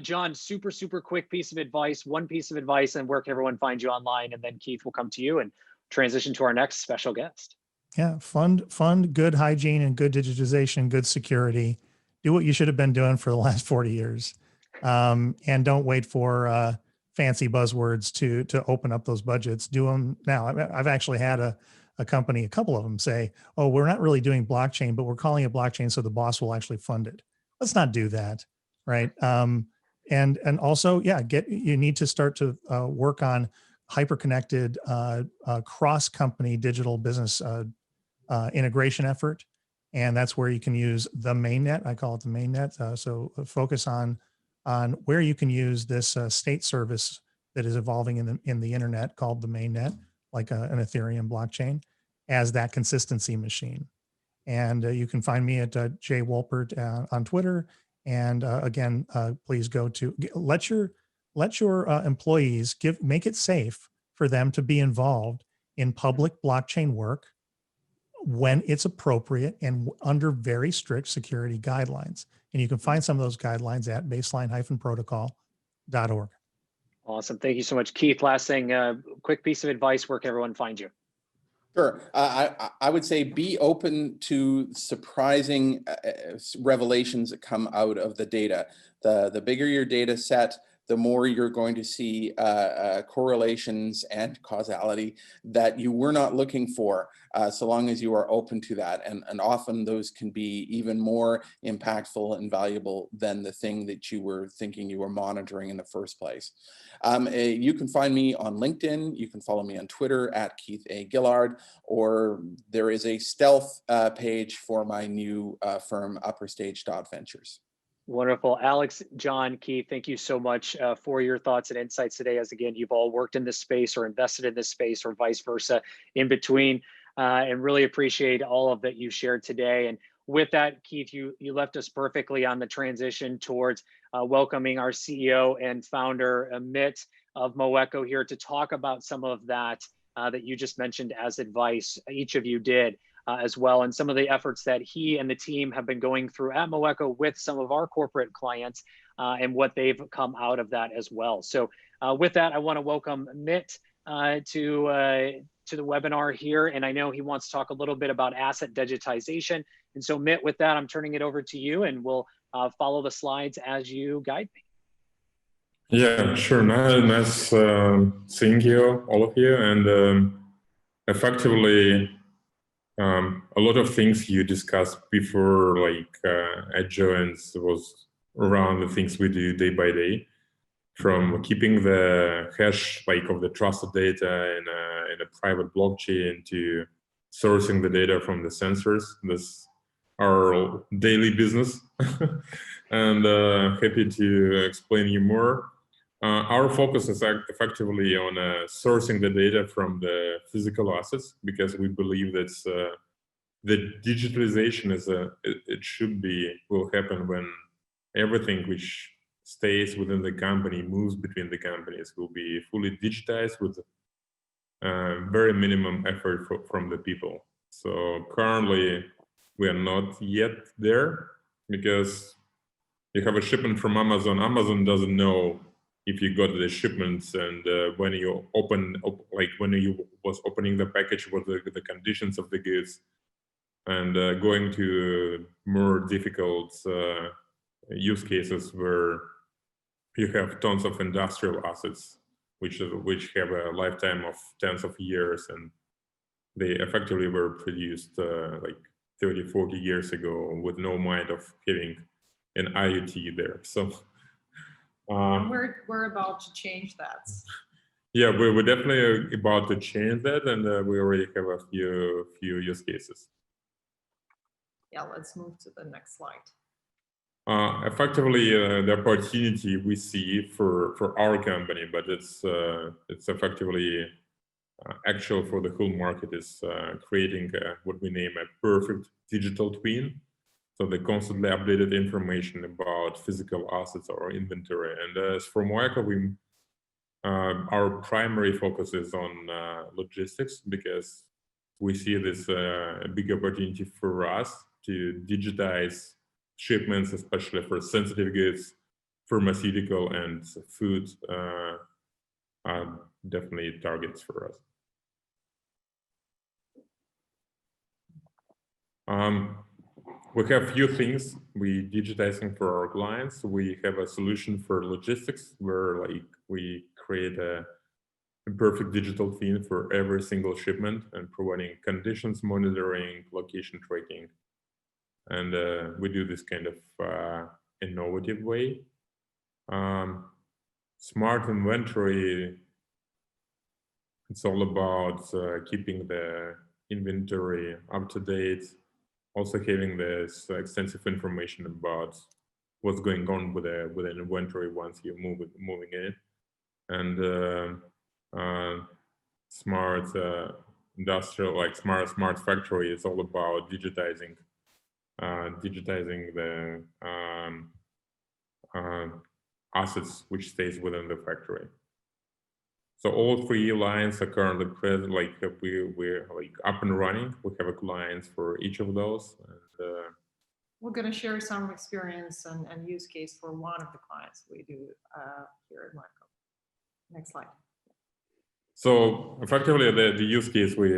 John, super quick piece of advice, one piece of advice, and where can everyone find you online? And then Keith will come to you and transition to our next special guest. Yeah, fund good hygiene and good digitization, good security. Do what you should have been doing for the last 40 years. And don't wait for fancy buzzwords to open up those budgets. Do them now. I've actually had a company, a couple of them say, oh, we're not really doing blockchain, but we're calling it blockchain so the boss will actually fund it. Let's not do that, right? And also, yeah, you need to start to work on hyper-connected cross-company digital business integration effort. And that's where you can use the mainnet. I call it the mainnet. So focus on where you can use this state service that is evolving in the internet called the mainnet, like an Ethereum blockchain, as that consistency machine. And you can find me at Jay Wolpert on Twitter. And again, please go to let your employees make it safe for them to be involved in public blockchain work when it's appropriate and under very strict security guidelines. And you can find some of those guidelines at baseline-protocol.org. Awesome. Thank you so much. Keith, last thing, quick piece of advice, where can everyone find you? Sure. I would say be open to surprising revelations that come out of the data. The bigger your data set, the more you're going to see correlations and causality that you were not looking for, so long as you are open to that. And often those can be even more impactful and valuable than the thing that you were thinking you were monitoring in the first place. You can find me on LinkedIn. You can follow me on Twitter at Keith A. Gillard, or there is a stealth page for my new firm, upperstage.ventures. Wonderful. Alex, John, Keith, thank you so much for your thoughts and insights today. As again, you've all worked in this space or invested in this space or vice versa in between, and really appreciate all of that you shared today. And with that, Keith, you left us perfectly on the transition towards welcoming our CEO and founder, Amit of Moeco, here to talk about some of that that you just mentioned as advice, each of you did. As well, and some of the efforts that he and the team have been going through at Moeco with some of our corporate clients and what they've come out of that as well. So with that, I want to welcome Amit to the webinar here. And I know he wants to talk a little bit about asset digitization. And so Amit, with that, I'm turning it over to you and we'll follow the slides as you guide me. Yeah, sure. Nice seeing you, all of you. And effectively, a lot of things you discussed before, like I joined, was around the things we do day by day, from keeping the hash of the trusted data in a private blockchain to sourcing the data from the sensors. This our daily business, and happy to explain you more. Our focus is effectively on sourcing the data from the physical assets, because we believe that the digitalization will happen when everything which stays within the company, moves between the companies, will be fully digitized with very minimum effort from the people. So currently, we are not yet there, because you have a shipment from Amazon. Amazon doesn't know if you got the shipments, and when you when you was opening the package, what the conditions of the goods, and going to more difficult use cases where you have tons of industrial assets, which have a lifetime of tens of years, and they effectively were produced 30, 40 years ago with no mind of having an IoT there. So And we're about to change that. yeah, we're definitely about to change that, and we already have a few use cases. Yeah, let's move to the next slide. Effectively, the opportunity we see for our company, but it's effectively actual for the whole market, is creating what we name a perfect digital twin. So the constantly updated information about physical assets or inventory. And as for Moeco, our primary focus is on logistics, because we see this a big opportunity for us to digitize shipments, especially for sensitive goods, pharmaceutical and food are definitely targets for us. We have a few things we digitizing for our clients. We have a solution for logistics where we create a perfect digital twin for every single shipment and providing conditions monitoring, location tracking. And we do this kind of innovative way. Smart inventory, it's all about keeping the inventory up to date, also having this extensive information about what's going on with an inventory once you're moving it, and smart industrial, like smart factory, is all about digitizing the assets which stays within the factory. So all three lines are currently present, like we're like up and running. We have a clients for each of those. And, we're going to share some experience and use case for one of the clients we do here at Moeco. Next slide. So effectively, the use case we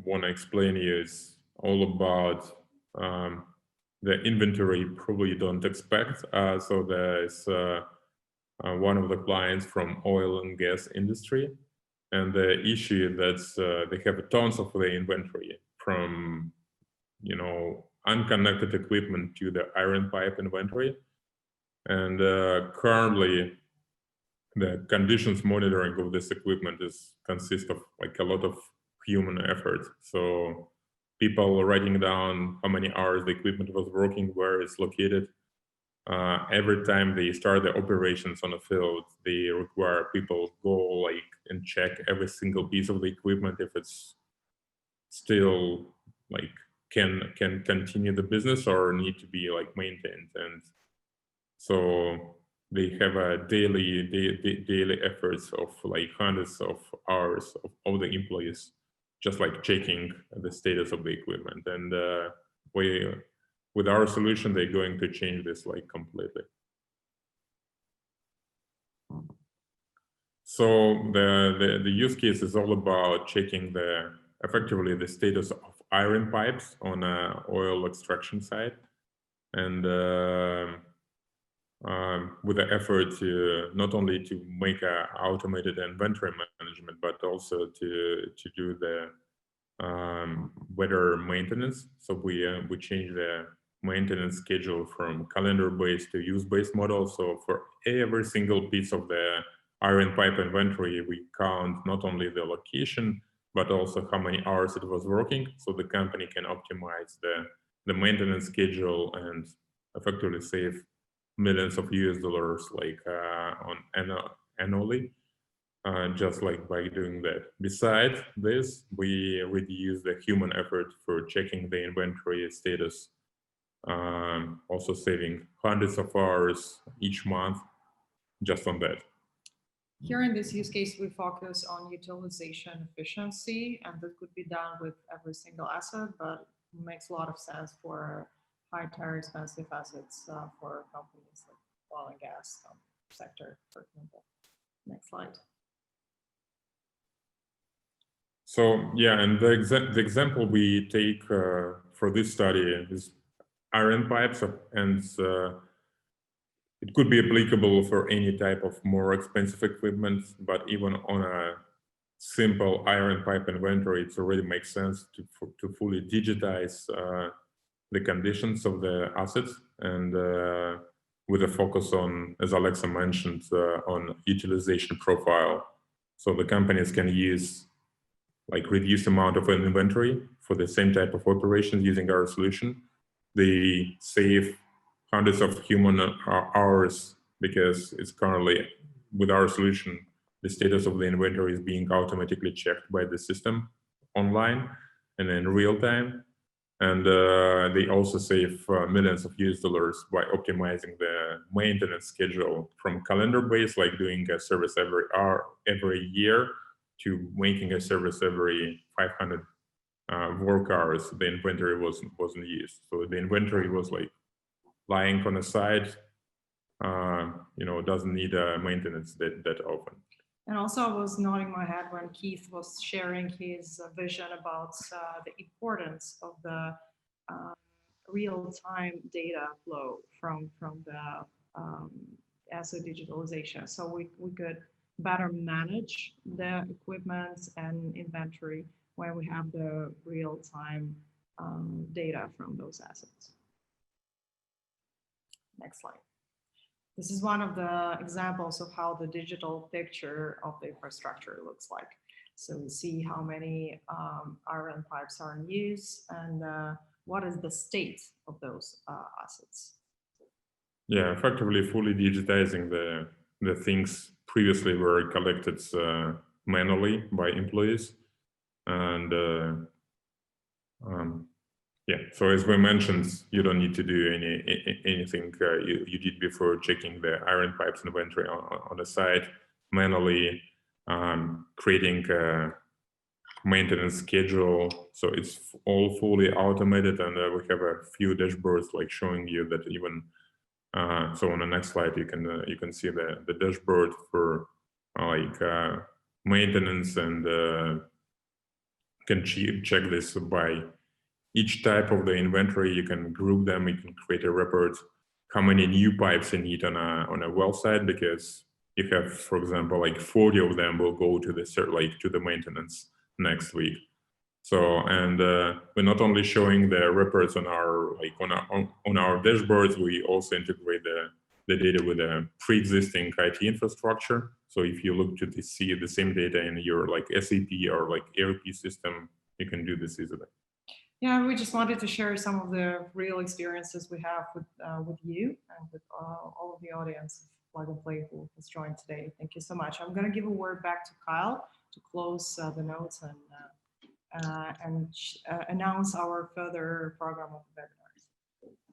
want to explain here is all about the inventory probably you don't expect. So there's one of the clients from oil and gas industry, and the issue that's they have tons of the inventory, from unconnected equipment to the iron pipe inventory, and currently the conditions monitoring of this equipment consists of like a lot of human effort. So people writing down how many hours the equipment was working, where it's located. Every time they start the operations on a field, they require people go and check every single piece of the equipment if it's still can continue the business or need to be maintained. And so they have a daily efforts of hundreds of hours of the employees just checking the status of the equipment. And with our solution, they're going to change this completely. So the use case is all about checking effectively the status of iron pipes on a oil extraction site, and with the effort to not only to make a automated inventory management, but also to do the better maintenance. So we change the maintenance schedule from calendar-based to use-based model. So for every single piece of the iron pipe inventory, we count not only the location, but also how many hours it was working, so the company can optimize the maintenance schedule and effectively save millions of US dollars annually, just by doing that. Besides this, we reduce the human effort for checking the inventory status, also saving hundreds of hours each month just on that. Here in this use case, we focus on utilization efficiency, and that could be done with every single asset, but it makes a lot of sense for high-tire expensive assets for companies like oil and gas sector, for example. Next slide. So yeah, and the example we take for this study is iron pipes, and it could be applicable for any type of more expensive equipment, but even on a simple iron pipe inventory, it already makes sense to fully digitize the conditions of the assets, and with a focus on, as Alexa mentioned, on utilization profile. So the companies can use like reduced amount of an inventory for the same type of operations using our solution. They save hundreds of human hours because it's currently, with our solution, the status of the inventory is being automatically checked by the system online and in real time. And they also save millions of US dollars by optimizing the maintenance schedule from calendar-based, like doing a service every hour, every year, to making a service every 500 work hours. The inventory wasn't used, so the inventory was like lying on the side. Doesn't need maintenance that often. And also, I was nodding my head when Keith was sharing his vision about the importance of the real-time data flow from the asset digitalization. So we could better manage the equipment and inventory when we have the real-time data from those assets. Next slide. This is one of the examples of how the digital picture of the infrastructure looks like. So we see how many iron pipes are in use and what is the state of those assets. Yeah, effectively fully digitizing the things previously were collected manually by employees. And yeah, so as we mentioned, you don't need to do anything you did before, checking the iron pipes inventory on the site manually, creating a maintenance schedule. So it's all fully automated, and we have a few dashboards like showing you that even. So on the next slide, you can see the dashboard for maintenance, and can check this by each type of the inventory. You can group them. You can create a report how many new pipes you need on a well site, because you have, for example, like 40 of them will go to the maintenance next week. So, and we're not only showing the reports on our dashboards, we also integrate the data with a pre-existing IT infrastructure. So if you look to see the same data in your SAP or ERP system, you can do this easily. Yeah, we just wanted to share some of the real experiences we have with you and with all of the audience of Plug and Play who has joined today. Thank you so much. I'm going to give a word back to Kyle to close the notes and announce our further program of webinars.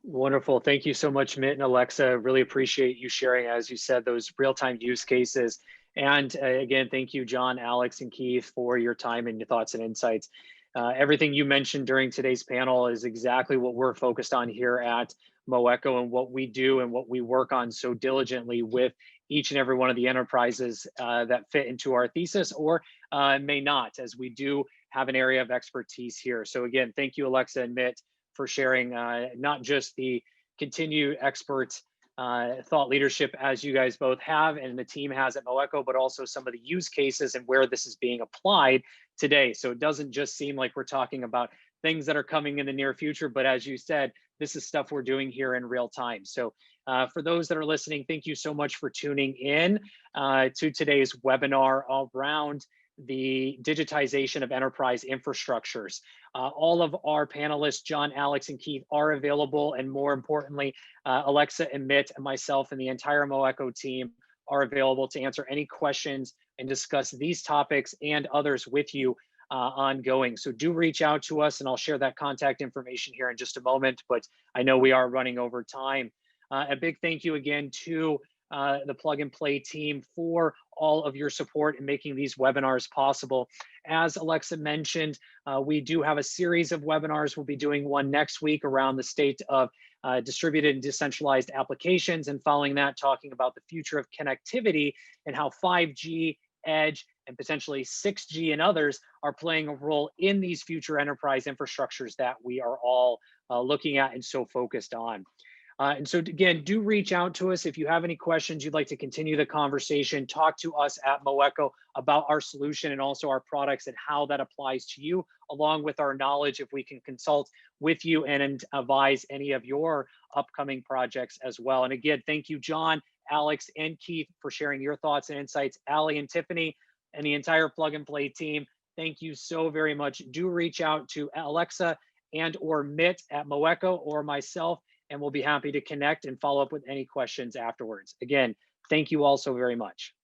Wonderful. Thank you so much, Mitt and Alexa. Really appreciate you sharing, as you said, those real-time use cases. And again, thank you, John, Alex, and Keith, for your time and your thoughts and insights. Everything you mentioned during today's panel is exactly what we're focused on here at Moeco, and what we do and what we work on so diligently with each and every one of the enterprises that fit into our thesis, or may not, as we do have an area of expertise here. So again, thank you, Alexa and Mitt, for sharing not just the continued expert thought leadership as you guys both have and the team has at Moeco, but also some of the use cases and where this is being applied today. So it doesn't just seem like we're talking about things that are coming in the near future, but as you said, this is stuff we're doing here in real time. So for those that are listening, thank you so much for tuning in to today's webinar around the digitization of enterprise infrastructures. All of our panelists, John, Alex, and Keith, are available, and more importantly, Alexa and Mitt and myself and the entire Moeco team are available to answer any questions and discuss these topics and others with you ongoing. So do reach out to us, and I'll share that contact information here in just a moment, but I know we are running over time. A big thank you again to the Plug and Play team for all of your support in making these webinars possible. As Alexa mentioned, we do have a series of webinars. We'll be doing one next week around the state of distributed and decentralized applications, and following that, talking about the future of connectivity and how 5G, Edge, and potentially 6G and others are playing a role in these future enterprise infrastructures that we are all looking at and so focused on. And so again, do reach out to us if you have any questions, you'd like to continue the conversation, talk to us at Moeco about our solution and also our products and how that applies to you, along with our knowledge, if we can consult with you and advise any of your upcoming projects as well. And again, thank you, John, Alex, and Keith for sharing your thoughts and insights. Ali and Tiffany and the entire Plug and Play team, thank you so very much. Do reach out to Alexa and or Mitt at Moeco or myself, and we'll be happy to connect and follow up with any questions afterwards. Again, thank you all so very much.